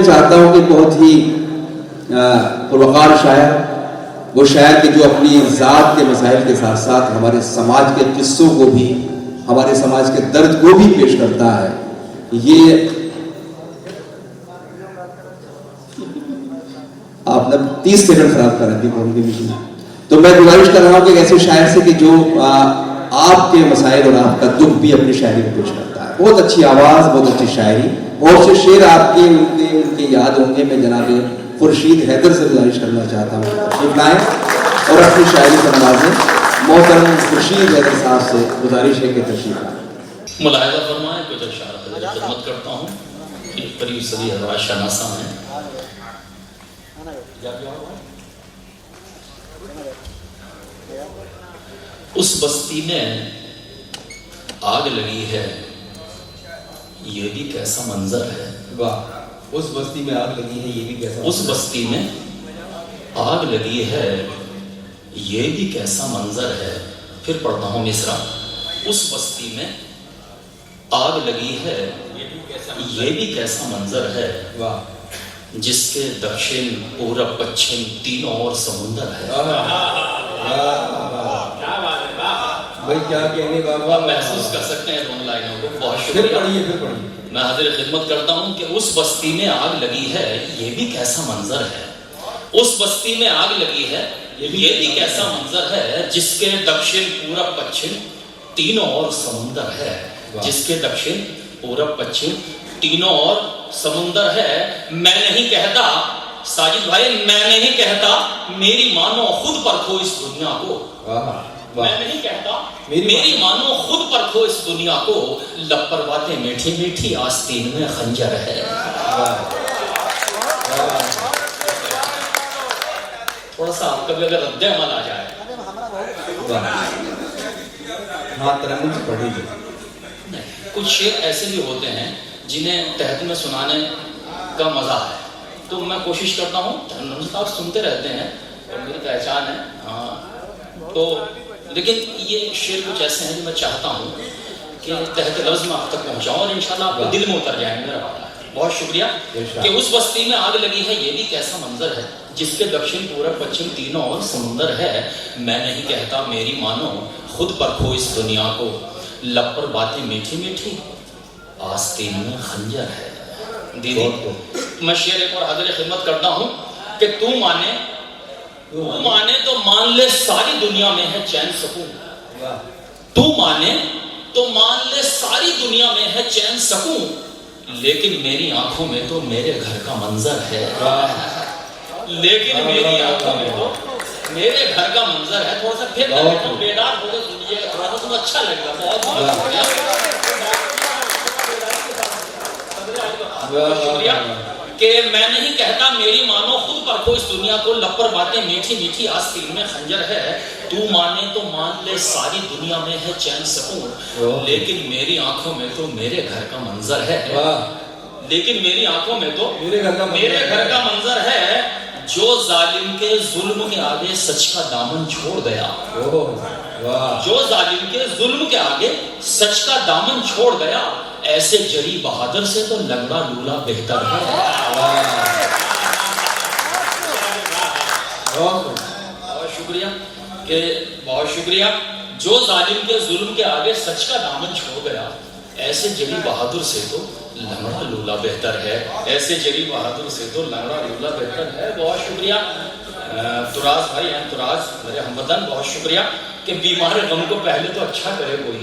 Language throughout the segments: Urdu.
میں چاہتا ہوں کہ بہت ہی پروقار شاعر، وہ شاعر کہ جو اپنی ذات کے مسائل کے ساتھ ساتھ ہمارے سماج کے قصوں کو بھی، ہمارے سماج کے درد کو بھی پیش کرتا ہے. یہ آپ نے 30 سیکنڈ خراب کر رہی تھی. تو میں گزارش کر رہا ہوں کہ ایسے شاعر سے کہ جو آپ کے مسائل اور آپ کا دکھ بھی اپنی شاعری میں پیش کرتا ہے. بہت اچھی آواز، بہت اچھی شاعری. بہت سے شعر آپ کے ان کے یاد ہوں گے. میں جناب خورشید حیدر سے گزارش کرنا چاہتا ہوں تشریف لائیں اور اپنی شاعری سے نوازیں. محترم خورشید حیدر صاحب سے گزارش ہے کہ تشریف لائیں. ملاحظہ فرمائیں کچھ اشعار حضرت خدمت کرتا ہوں. قریب صدی حضرات شناسہ ہیں. اس بستی میں آگ لگی ہے، یہ بھی کیسا منظر ہے. واہ. اس بستی میں آگ لگی ہے، یہ بھی کیسا اس بستی میں آگ لگی ہے، یہ بھی کیسا منظر ہے. پھر پڑھتا ہوں مصرع. اس بستی میں آگ لگی ہے، یہ بھی کیسا منظر ہے. واہ. جس کے دکشن پورب پچھم تینوں اور سمندر ہے. بھائی کیا کہنے آپ محسوس کر سکتے ہیں دونوں لائنوں کو. بہت شکریہ. میں حاضر خدمت کرتا ہوں کہ اس بستی میں آگ لگی ہے، یہ بھی کیسا منظر ہے. اس بستی میں آگ لگی ہے، یہ بھی کیسا منظر ہے. جس کے دکشن پورب پچھم تینوں اور سمندر ہے. جس کے دکشن پورب پچھم تینوں اور سمندر ہے. میں نہیں کہتا ساجد بھائی، میں نہیں کہتا میری مانو خود پرکھو اس دنیا کو. میں نہیں کہتا میری مانو خود پرکھو اس دنیا کو. لب پر باتیں میٹھی میٹھی، آستین میں خنجر ہے. تھوڑا سا کبھی اگر رد عمل آ جائے. کچھ شعر ایسے بھی ہوتے ہیں جنہیں تحت میں سنانے کا مزہ ہے، تو میں کوشش کرتا ہوں. آپ سنتے رہتے ہیں اور میری پہچان ہے. ہاں تو لیکن یہ شعر کچھ ایسے ہیں جو میں چاہتا ہوں کہ تحت لفظ میں آپ تک پہنچاؤں اور انشاءاللہ آپ کے دل میں اتر جائیں. میرا وعدہ ہے. بہت شکریہ. کہ اس بستی میں آگ لگی ہے، یہ بھی کیسا منظر ہے. جس کے دکشن پورب پچھم تینوں اور سمندر ہے. میں نہیں کہتا میری مانو خود پرکھو اس دنیا کو. لب پر باتیں میٹھی میٹھی، آستین میں خنجر ہے. دیدی میں شعر ایک اور حاضر خدمت کرتا ہوں کہ تو مانے تو مان لے ساری دنیا میں ہے چین سکون. تو مانے تو مان لے ساری دنیا میں ہے چین سکون. لیکن میری آنکھوں میں تو میرے گھر کا منظر ہے. لیکن میری آنکھوں میں تو میرے گھر کا منظر ہے. تھوڑا سا پھر بیدار ہو کے سنیے گا، تھوڑا سا تمہیں اچھا لگے گا. بہت شکریہ. کہ میں نہیں کہتا میری مانو خود پرکھو اس دنیا کو. لب پر باتیں میٹھی میٹھی، آستین میں خنجر ہے. تو مانے تو مان لے ساری دنیا میں ہے چین سکون. لیکن میری آنکھوں میں تو میرے گھر کا منظر ہے. لیکن میری آنکھوں میں تو میرے گھر کا منظر ہے. جو ظالم کے ظلم کے آگے سچ کا دامن چھوڑ گیا. جو ظالم کے ظلم کے آگے سچ کا دامن چھوڑ گیا. ایسے جری بہادر سے تو لنگڑا لولا بہتر ہے. بہت شکریہ. کہ بہت شکریہ. جو ظالم کے ظلم کے آگے سچ کا دامن چھوڑ گیا. ایسے جری بہادر سے تو لنگڑا لولا بہتر ہے. ایسے جری بہادر سے تو لنگڑا لولا بہتر ہے. بہت شکریہ. تراز بھائی ہیں، تراز میرے ہموطن، بہت شکریہ. کہ بیمار غم کو پہلے تو اچھا کرے کوئی.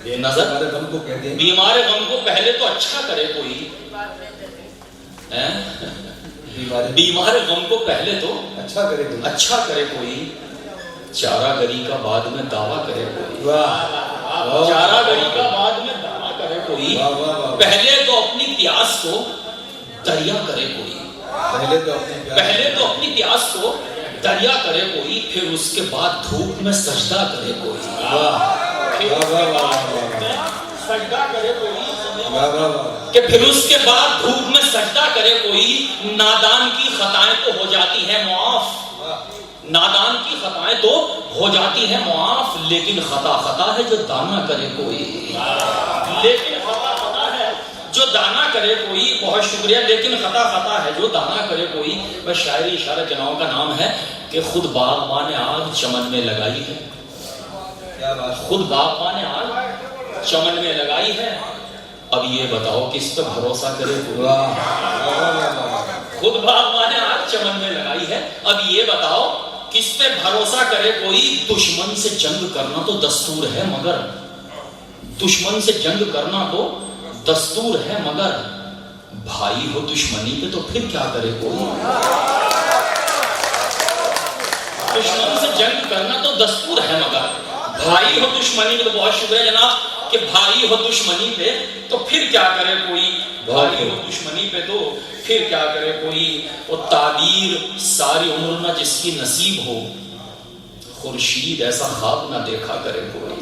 بے نظر بیمار غم کو پہلے تو اچھا کرے کوئی. بیمار غم کو پہلے تو اچھا کرے کوئی. چارہ گری کا بعد میں دعویٰ کرے کوئی. چارہ گری کا بعد میں دعویٰ کرے کوئی. پہلے تو اپنی پیاس کو دریا کرے کوئی. پہلے تو اپنی پیاس کو دریا کرے کوئی. پھر اس کے بعد دھوپ میں سجدہ کرے کوئی. سجدہ کرے کوئی. کہ پھر اس کے بعد دھوپ میں سجدہ کرے کوئی. نادان کی خطائیں تو ہو جاتی ہیں معاف. نادان کی خطائیں تو ہو جاتی ہیں معاف. لیکن خطا ہے جو دانا کرے کوئی. لیکن خطا ہے جو دانا کرے کوئی، بہت شکریہ، لیکن خطا خطا ہے جو دانا کرے کوئی. بس شاعری اشارہ جناؤں کا نام ہے کہ خود باغبان نے آگ چمن میں لگائی ہے. خود باغبان نے آگ چمن میں لگائی ہے. اب یہ بتاؤ کس پہ بھروسہ کرے کوئی. خود باغبان نے آگ چمن میں لگائی ہے. اب یہ بتاؤ کس پہ بھروسہ کرے کوئی. دشمن سے جنگ کرنا تو دستور ہے مگر، دشمن سے جنگ کرنا تو دستور ہے مگر، بھائی ہو دشمنی پہ تو پھر کیا کرے کوئی. دشمن سے جنگ کرنا تو دستور ہے مگر، بھائی ہو دشمنی پہ. تو بہت شکریہ جناب کہ بھائی ہو دشمنی پہ تو پھر کیا کرے کوئی. بھائی ہو دشمنی پہ تو پھر کیا کرے کوئی. وہ تعبیر ساری عمر نہ جس کی نصیب ہو، خورشید ایسا خواب نہ دیکھا کرے کوئی.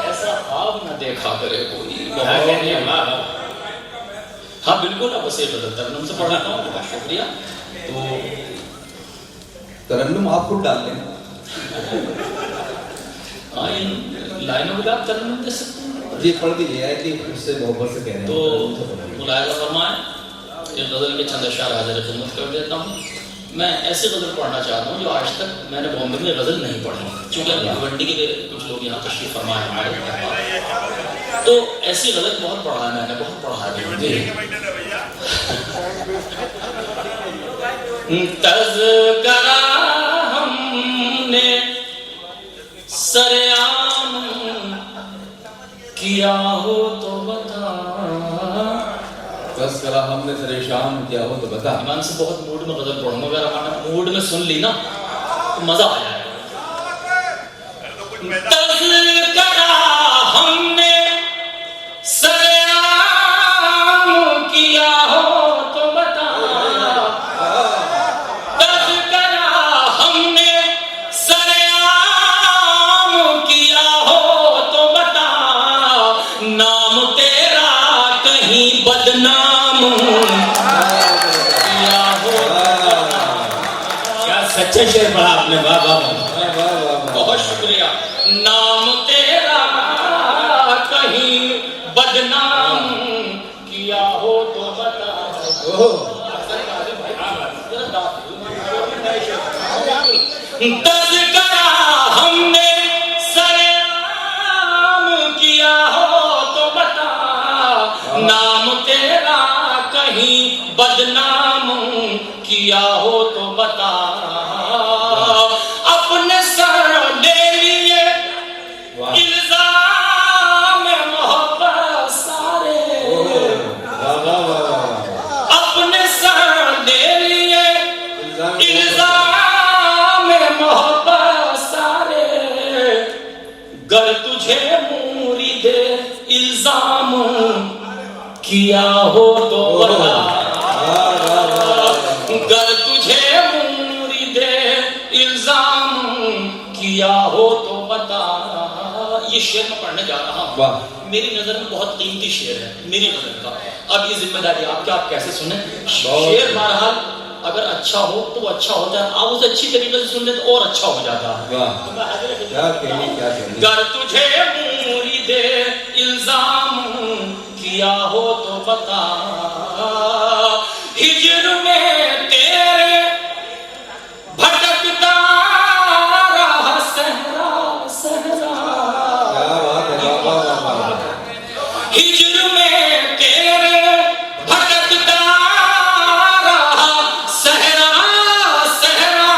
ایسا خواب نہ دیکھا کرے کوئی. ہاں بالکل. اب اسے غزل ترنم سے پڑھاتا ہوں. بہت شکریہ. تو ترنم آپ خود ڈال لیں. ہاں ان لائنوں میں آپ ترنم دے سکتے ہیں. جی پڑھ دیجیے کہ اس سے محبت سے کہہ رہے ہیں. تو ملاحظہ فرمائیں، یہ غزل کے چند اشعار حاضر خدمت کر دیتا ہوں. میں ایسی غزل پڑھنا چاہتا ہوں جو آج تک میں نے بامبے میں غزل نہیں پڑھی. چونکہ بھنڈی کے کچھ لوگ یہاں تشریف فرمائے ہمارے، تو ایسی غزل بہت پڑھا ہے، میں نے بہت پڑھا ہے. تذکرہ ہم نے سریام کیا ہو تو بتا. تذکرہ ہم نے سر شام کیا ہو تو بتا. ایمان سے بہت موڈ میں غزل پڑھوں گا، اگر ہمارا موڈ میں سن لی نا تو مزہ آ جائے گا. تذکرہ ہم نے سریام کیا ہو تو بتا. تذکرہ ہم نے سریام کیا ہو تو بتا. نام تیرا کہیں بدنام کیا ہو. کیا سچے شعر پڑھا آپ نے. واہ واہ بہت شکریہ. نام تیرا کہیں بدنام کیا ہو تو بتا. تذکرہ ہم نے سریام کیا ہو تو بتا. نام تیرا کہیں بدنام کیا ہو تو بتا. اپنے سر لے لیے الزام محبت سارے. اپنے سر لے لیے الزام محبت سارے. گر تجھے مرید الزام کیا ہو تو بتا. گر تجھے مرید الزام کیا ہو تو بتا. یہ شعر میں پڑھنے جا رہا ہوں. میری نظر میں بہت قیمتی شعر ہے میری غزل کا. اب یہ ذمہ داری آپ کہ آپ کیسے سنیں. شعر بہرحال اگر اچھا ہو تو وہ اچھا ہوتا ہے، آپ اسے اچھی طریقے سے سن لیں تو اور اچھا ہو جاتا ہے. گر تجھے مرید الزام کیا ہو تو بتا. ہجر میں تیرے بھٹکتا رہا صحرا صحرا. ہجر میں تیرے بھٹکتا رہا صحرا صحرا.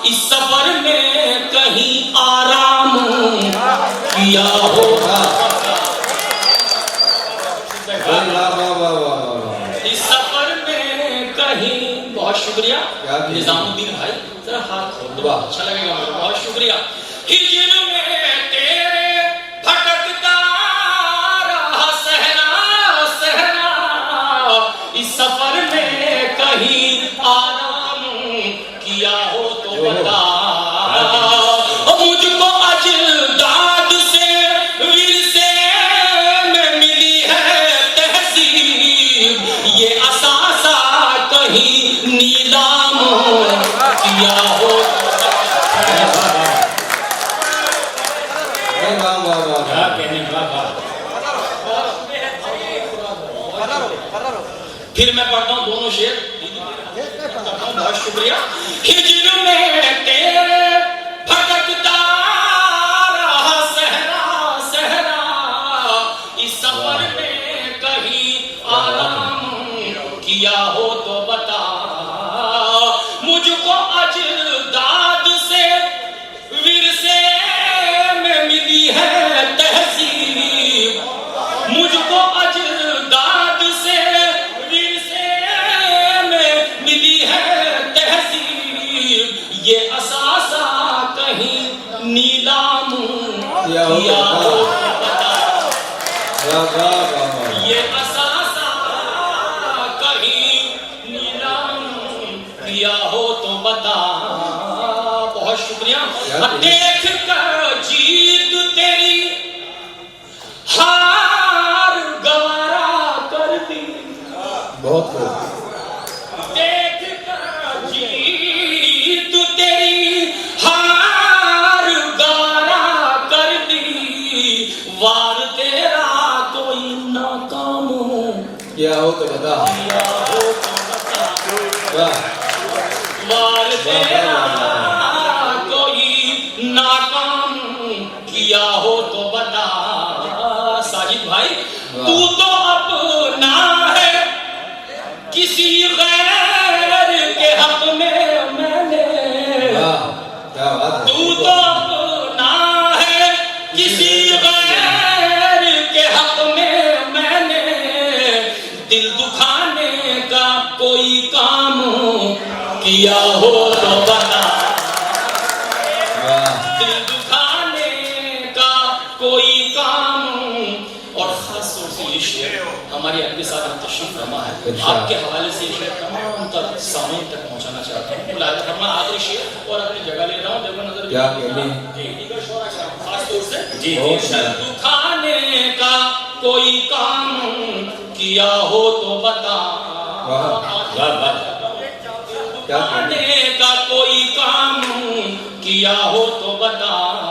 اس سفر میں کہیں آرام کیا ہوگا. اس سفر میں کہیں. بہت شکریہ نظام الدین بھائی، ذرا ہاتھ کھول دو اچھا لگے گا مجھے. بہت شکریہ. ہجر میں تیرے بھٹکتا رہا صحرا صحرا. اس سفر میں کہیں آرام کیا ہو تو بتا. مجھ کو اجداد سے ورثے میں ملی ہے تہذیب. یہ اثاثہ کہیں نیلام کیا ہو. پھر میں پڑھتا ہوں دونوں شعر. بہت شکریہ. ہجر میں تیرے بھٹکتا رہا صحرا صحرا، اس سفر میں کہیں آرام کیا ہو تو بتا. مجھ کو اجداد سے ورثے میں ملی ہے تہذیب، مجھ کو اجداد سے ورثے میں ملی ہے تہذیب. یہ اثاثہ کہیں نیلام کیا ہو تو بتا. یہ اثاثہ کہیں نیلام کیا ہو تو بتا. بہت شکریہ. دیکھ کر جیت تیری ہار گوارا کر دی، بہت خوب. دیکھ کر جیت تیری ہار گوارا کر دی. وار تیرا کوئی ناکام کیا ہو تو بتا. کیا ہو تو بتا. واہ. وار تیرا کوئی ناکام کیا ہو تو بتا. ساجد بھائی تو اپنا ہے کسی غیر کے حق میں نے، کیا بات ہے. تو اپنا ہے کسی غیر کے حق میں نے. دل دکھانے کا کوئی کام کیا ہو تو بتا. دل دکھانے کا کوئی کام. اور خاص طور سے یہ شعر ہماری آپ کے ساتھ تشریف فرما ہے، آپ کے حوالے سے یہ شعر تمام تر سامعین تک پہنچانا چاہتا ہوں. ملاحظہ فرما آخری شعر اور اپنی جگہ لے رہا ہوں. دیکھو نظر کیا کہنے. دیگر شعرا خاص طور سے دل دکھانے کا کوئی کام کیا ہو تو بتا. دل دکھانے کا کوئی کام کیا ہو تو بتا.